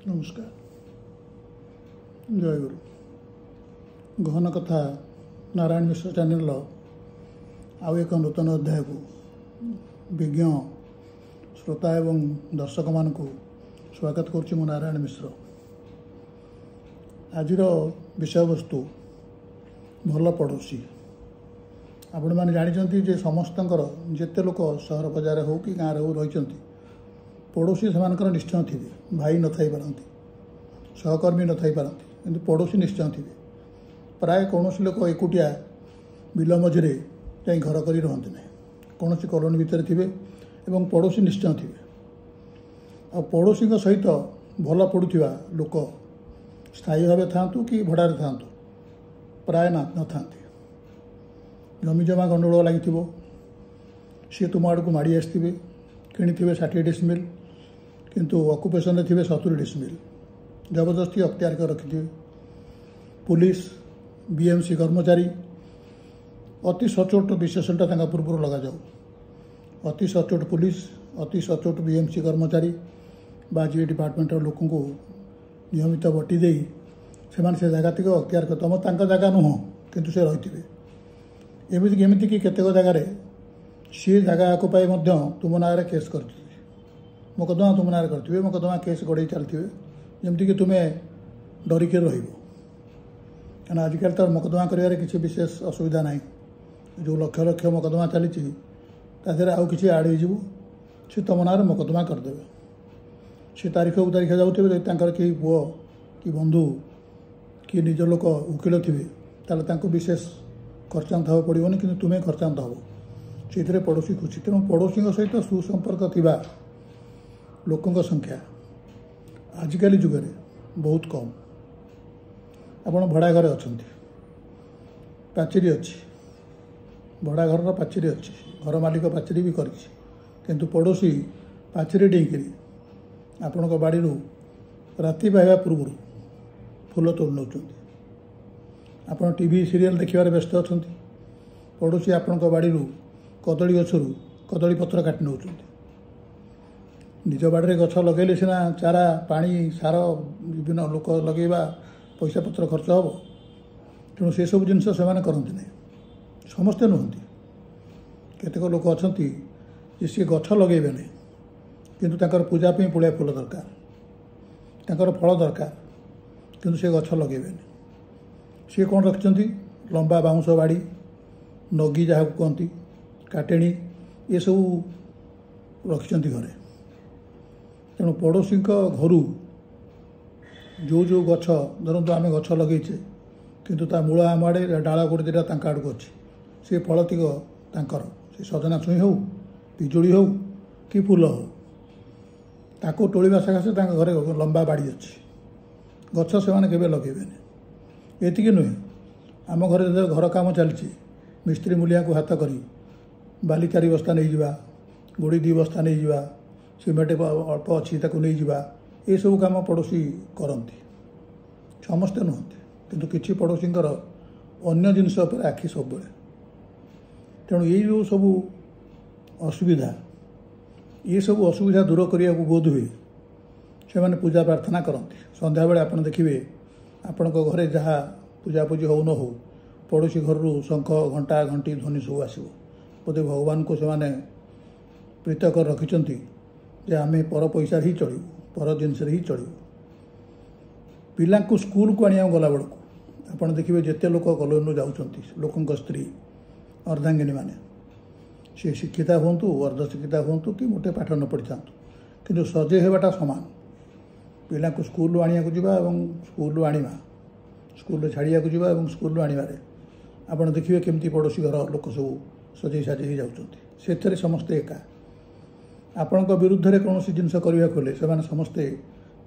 नमस्कार। जय गुरु। गहन कथा नारायण मिश्र चैनल आउ एक नूतन अध्याय को विज्ञ श्रोता एवं दर्शक मान को स्वागत करुच्ची मु नारायण मिश्र। आजिर विषय वस्तु भल पड़ोसी। आपण मैंने जानते जे समस्तंकर जेते लोक सहर बजार हो कि गाँव हो रही पड़ोसी से निश्चय थे। भाई न थी पारती, सहकर्मी न थी पारती, किंतु पड़ोसी निश्चय थे। प्राय कौन लोक एकुटिया बिल मझे जा घर कर रहते ना, कौन कॉलोनी भितर थे एवं पड़ोसी निश्चय थे। आ पड़ोसी सहित भल पड़ुवा लोक स्थायी भाव था कि भड़ारे था प्राय न था। जमी जमा गंडगोल लगी सी तुम आड़ को माड़ी आसवे किणी 60 डिसमिल किंतु ऑक्युपेशन रे थे 70 डिसमिल जबरदस्ती अख्तियार कर रखिथे। पुलिस बीएमसी कर्मचारी अति सचोट विशेषणटा पूर्व लगा जाऊ। अति सचोट पुलिस, अति सचोट बीएमसी कर्मचारी बा जी डिपार्टमेंट लोक को नियमित बटी दे से जगह तक अख्तियार कर तुम जगह नुह किंतु से रही एमती कि केतेक जगार सी जगह को पाई तुम ना केस कर मोकदमा तुम ना करेंगे, मोकदमा केस गड़े चलते जमती कि तुम्हें डरिक रहा। आजिकल तो मोकदमा कर किसी विशेष असुविधा ना। जो लक्ष लक्ष मोकदमा चली आउ कि आड़ हो तुम ना मोकदमा करदे। सी तारीख को तारीख जाऊे कि पुओ कि बंधु कि निज लोक वकिल थे विशेष खर्चांत हवा पड़ोनी कि तुम्हें खर्चांत हम से पड़ोसी खुशी। तेणु पड़ोसी सहित सुसंपर्क थिबा लोकों संख्या आजिकल जुगे बहुत कम। आपण भड़ा घर अच्छा पाचेरी अच्छी, भड़ा घर पाचेरी अच्छी, घर मालिक पाचेरी भी किंतु पड़ोसी पाचेरी डेईकरी आपण बाड़ी राति पाइबा पूर्व फूल तोड़ नौ। आप टीवी सीरियल देखिबार व्यस्त अच्छा, पड़ोसी आपण बाड़ी कदली गचर कदली पत्र काटि नौ। निज बाड़े गछ लगे सीना चारा पानी सार विभिन्न लोक लगेवा पैसा पत्र खर्च हम। तेणु से सब जिनस से करती ना, समस्ते नुहति। केतेक लोक अच्छा सी गछ लगे नहीं किंतु पूजा पुलिया फूल दरकार, फल दरकार किंतु से गछ लगे सी कौन रखिंट लंबा बाउंश बाड़ी नगी जहाँ कहती काटेणी ये सब रखिंट घरे। तेणु पड़ोसी घर जो जो गछ धरतु आम गछ लगेचे किंतु ता मूल आम आड़े डाला गोटे दुटा आड़ को अच्छी सी फलतिक तांकर से सजना छुई हो पिजुड़ी हो कि फूल हो ताको तोड़ा सकाशे घरे लंबा बाड़ी अच्छी गछ से केवे लगेबे। एतिकी नुहे आम घर घर काम चलती मिस्त्री मूलिया को हाथ करी बाली 4 बस्ता नहीं जावा, गोड़ी 2 बस्ता नहीं जावा, सीमेंट अल्प अच्छी नहीं जावा, ये सब काम पड़ोसी करती। समस्ते नुहति किंतु किसी पड़ोसी अन्य जिनस आखि सब। तेणु ये जो सब असुविधा ये सब असुविधा दूर करने को बोध हुए से मैंने पूजा प्रार्थना करती। संध्या बेले आप देखिए आपण घरे जहाँ पूजापूजी हो न हो पड़ोसी घर शंख घंटा घंटी ध्वनि सब आसो। बोधे भगवान को से प्रीत कर रखिंट जे आम पर पैसा ही चलू, पर जिनस ही चलू। पिला स्कूल को आने गला बेलू आप देखिए जिते लोक कॉलोनी जाऊँच लोक स्त्री अर्धांगिनी मैंने सी शिक्षिता हूँ अर्धशिक्षिता हूँ कि मोटे पाठ न पढ़ी था कि सजे होगा सामान। पिला स्कूल आने को जावा स्कूल आना स्कूल छाड़िया जावा स्कूल आनवे आप देखिए केमती पड़ोसी घर लोक सब सजे साजे जाते समस्ते एका। आपण विरुद्ध में कौन जिनस करने खोले से समस्ते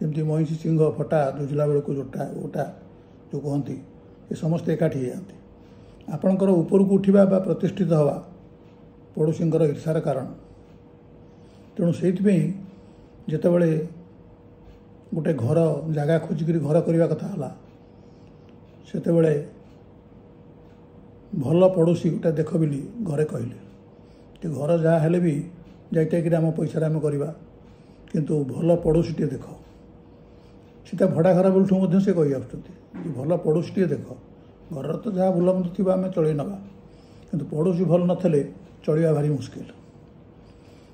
जमी महिषी सिंह फटा जुझला बेलू जोटा ओटा जो कहती ये समस्ते एकाठी जाती। आपणकर ऊपर को उठा प्रतिष्ठित हवा पड़ोसी ईर्षार कारण। तेणु से जितेबले गोटे घर जगह खोजिक घर करने कथा सेतेबले भल पड़ोसी गोटे देख बोली घरे कहले घर जहाँ हेले भी जाइटाक आम पैसा आम करवा किंतु भल पड़ोसी टे देख सीता भड़ा घर बेलू से कही आसुँच भल पड़ोसीटे देख घर तो जहाँ भलमंद थी आम चल नवा कि पड़ोसी भल नथिले चलवा भारी मुस्किल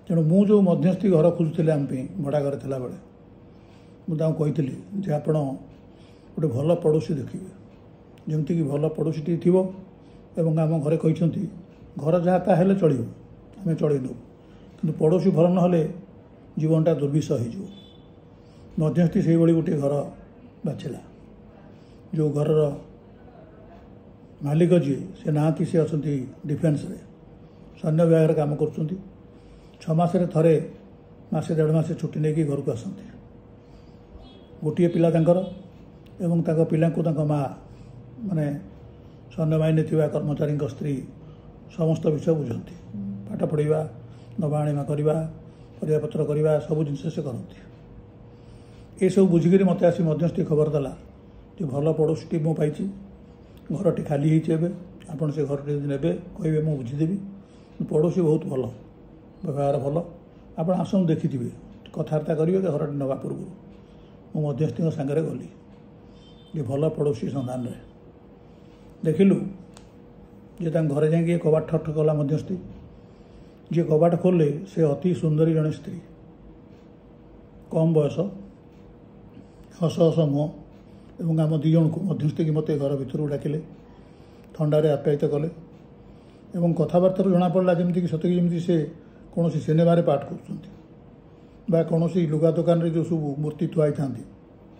तेणु मु जो मध्यस्थी घर खोजुली आम भड़ा घर थिला बेले मुझे कही जे आप गोटे भल पड़ोसी देखिए जमीक भल पड़ोसीटी थी एवं आम घरे कहते घर जहाँ ताहेले चलो आम चलू कि पड़ोसी भल ना जीवनटा दुर्विष हो मध्यस्थी से गोटे घर बाछिला जो घर मालिक जी से ना सी अच्छा डिफेन्स रे सैन्य विभाग काम कर 6 मासरे थरे मासे 1.5 मास छुट्टी नहीं घर को आसती गोटे पिला एवं पिला को माँ माने सैन्य बाहिनी थी कर्मचारी स्त्री समस्त विषय बुझती पाठ पढ़ा नवा आणिमा करवा परिवापत्र करवा सब जिन से करती ये सब बुझिक मत आसी मध्यस्थी खबर देला जो भल पड़ोसी मु पाई घरटी खाली होबे आपड़ से घर ने कहे मुझे बुझीदेवी पड़ोसी बहुत भल व्यवहार भल आप आसन देखिथे कथबार्ता करेंगे घर नवा पूर्व मु मध्यस्थी सांगे गली ये भल पड़ोसी संधान में देखिलु जे घरे जाइए कबाट ठक कला मध्यस्थी जी कबाट खोले से अति सुंदरी जड़े स्त्री कम बयस हस हस मुह एवं आम 2 जन को मध्यस्थी की मत घर भितर डाकिले थंडारे आप्यायित कले एवं कथबार्ता जना पड़ा जमीक सतक जमी से कौन सिनेमार पाठ कर कौन लुगा दुकान जो सब मूर्ति थुआई था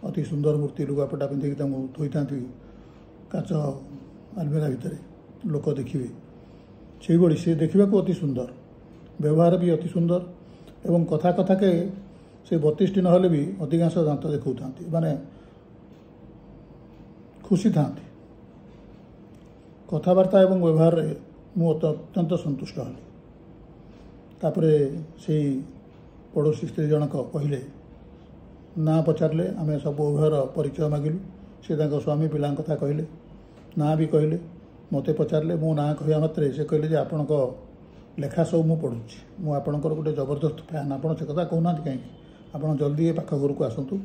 अति सुंदर मूर्ति लुगापटा पिंधिक थोई था काच आलमेरा भितर लोक देखिए से भाई सी देखा अति सुंदर व्यवहार भी अति सुंदर एवं कथा कथा के से 32टी ना भी अधिकांश दांत देखा माने खुशी था कथबार्ता एवं व्यवहार मुझे अत्यंत संतुष्ट हली तापरे से पड़ोसी स्त्री जनक कहले ना पचारे आम सब उभयर परिचय मागिलु से स्वामी पिला कथा कहले ना भी कहले मत पचारे मो ना कहवा मात्रे से कहले आपण लेखा सब मु पढ़ुची मुझे गोटे जबरदस्त फैन आप कथा कहना कहीं आप जल्दी ये पाख घर को आसतु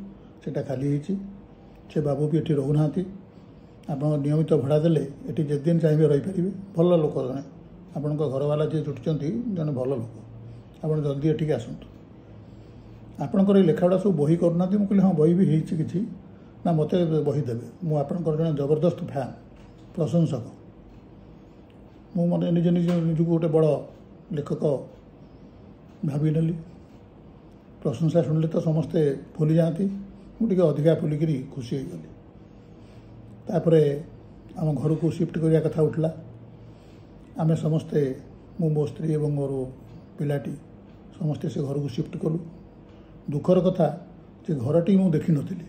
सेटा खाली से बाबू भी ये रोना आप नियमित भड़ा देले ये जिन चाहिए रहीपर भल लोक जड़े आपण घरवाला जी जुटी जन भल लोक आप जल्दी ये आसतु आपणकर लेखा गुड़ा सब बही करना मुझे हाँ बही भी कि ना मत बही देवे मुझे जड़े जबरदस्त फैन प्रशंसक मुझे निज निज निजक गोटे बड़ लेखक भावी नेली प्रशंसा शुणिले तो समस्ते फुली जाती मुझे अधिका फुलिकी खुशी हो गली तापर आम घर को शिफ्ट करने कथा उठला आम समस्ते मो स्त्री और मोर पिलाटी समस्ते से घर को शिफ्ट कलु दुखर कथा जे घरटी मुझे देखी नी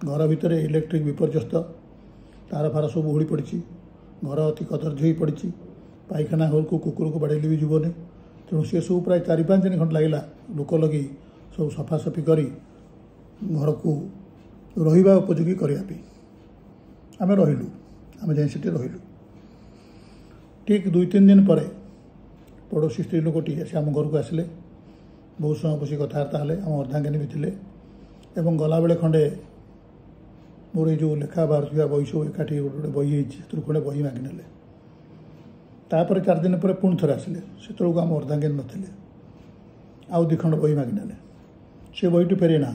घर भितर इलेक्ट्रिक विपर्यस्त तार फार सब उड़ी पड़ी घर अति कदर्ज हो पड़ी पाइखाना घर को कुकुर को बाड़े भी जीवन तेणु सी सब प्राय 4-5 दिन खंड लगे लोक लगी सब सफासफी कर घर को रहा उपयोगी करने आम रहीलु आम जाए रहीलु ठीक 2-3 दिन पर पड़ोसी स्त्री लोकटी से आम घर को आसिले बहुत समय बस कथबार्ता हेले आम अर्धांगिनी भी थे एवं गला बेले खंडे मोर जो लेखा बाहर बही सब एकाठी गोटे बही से खंडे बही मागिने तापर 4 दिन पर पुणी थे आसिले से आम अर्धांगिनी नथिले आउ 2 खंड बही मागिने से बहीटी फेरे ना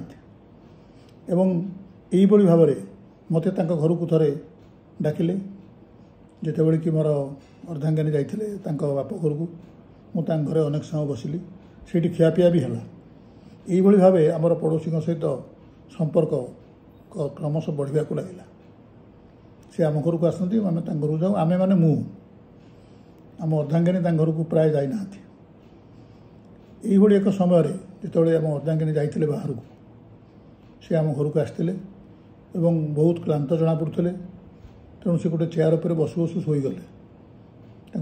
एवं यही भाव में मत घर को थे डाकिले जिते कि मोर अर्धांगिनी जाइए बाप घर को मुझे घरे अनेक समय बसिली से खियापिया भी है यही भाव आमर पड़ोसी सहित संपर्क क्रमश बढ़िया को लगे सी आम घर को आसती आम घर को जाऊँ आम मैंने आम अर्धांगिनी घर को प्राय जाना यही एक समय जिते आम अर्धांगिनी जाइए बाहर को सी आम घर को आसते एवं बहुत क्लांत जना पड़ते तेणु से गोटे चेयर पर बसु बसु शोगले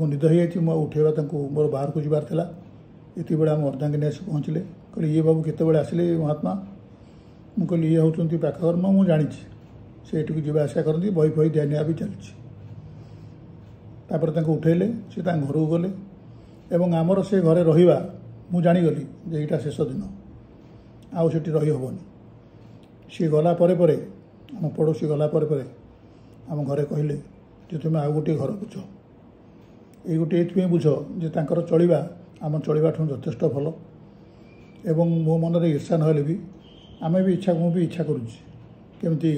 निद हो जाए उठेवा मोर बाहर को जबार था ये बड़े आम अर्धांगिनी आस पहुँचले कहले ये बाबू केतबेले आसिले महात्मा मुझे कहली ये होती पाखकर्म मुझे जानी से ये जी आसा करती बही फही दिया निया भी चलती उठेले से घर को गले एवं आमर से घरे रहा मुझे जानीगली जे यहाँ शेष दिन आउ से रही हेनी सी गला परे परे आम पड़ोशी गला परे परे आम घरे कहले जे तुम आउ गोटे घर बुझ ये गोटे ये बुझ जे तांकर चलिबा आम चलिबा ठूँ यथेष्ट भल एवं मो मन ईर्षा नहेले भी आमे भी इच्छा मु भी इच्छा करुच्ची केमती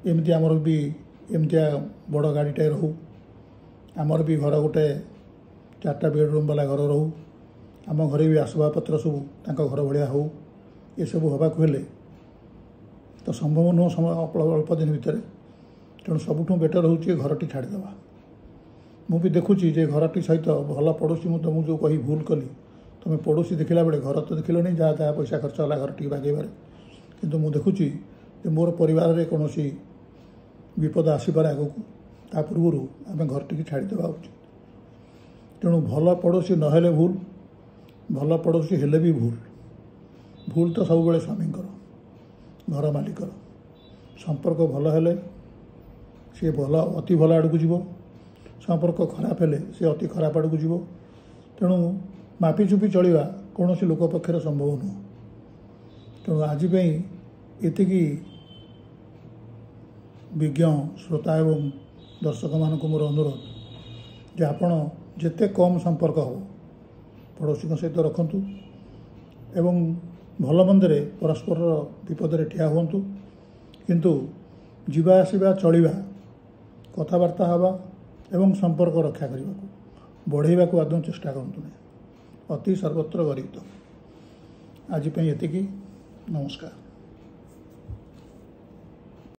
एमती आमर भी एमतिया बड़ गाड़ीटे रहू आमर भी घर गोटे 4टा बेडरूम वाला घर रहू आम घरे भी आसबाबपत्र सब तांका घर भाया हो ये सब हवा हेले तो संभव नुह समय अल्प दिन भितर तेणु सबुठ बेटर हो घरटी छाड़देवा मु भी देखुची जे घरटी सहित भल पड़ोशी मुझे जो कही भूल कली तुम्हें पड़ोशी देखला बेले घर तो देखल नहीं जहाँ जहाँ पैसा खर्च है घर टी बागेबार किंतु मु देखुची जे मोर परिवार में कौन विपद आसपे आग को ता पूर्व आम घर टी छाड़देवा उचित तेणु भल पड़ोशी नहेले भूल भल पड़ोशी हेले भी भूल भूल तो सब बेले स्वामींकर घर मालिकर संपर्क भल हेले सी भल अति भल आड़ को जीव संपर्क खराब हेले सी अति खराब आड़ को जीव तेणु मापी चुपी चलवा कौन लोक पक्षर संभव नुह तेणु आजपाई एतिकी विज्ञ श्रोता एवं दर्शक मान मोर अनुरोध जे आपण जेते कम संपर्क हो पड़ोशी सहित रखु एवं भल मंदे परस्पर विपद ठिया हूँ किंतु जीवा आसवा चलवा कथबार्ता हवा एवं संपर्क रक्षा करने को बढ़ेवा को आदौ चेष्टा करतु नहीं अति सर्वत्र गरित आजपाई एतिकी नमस्कार।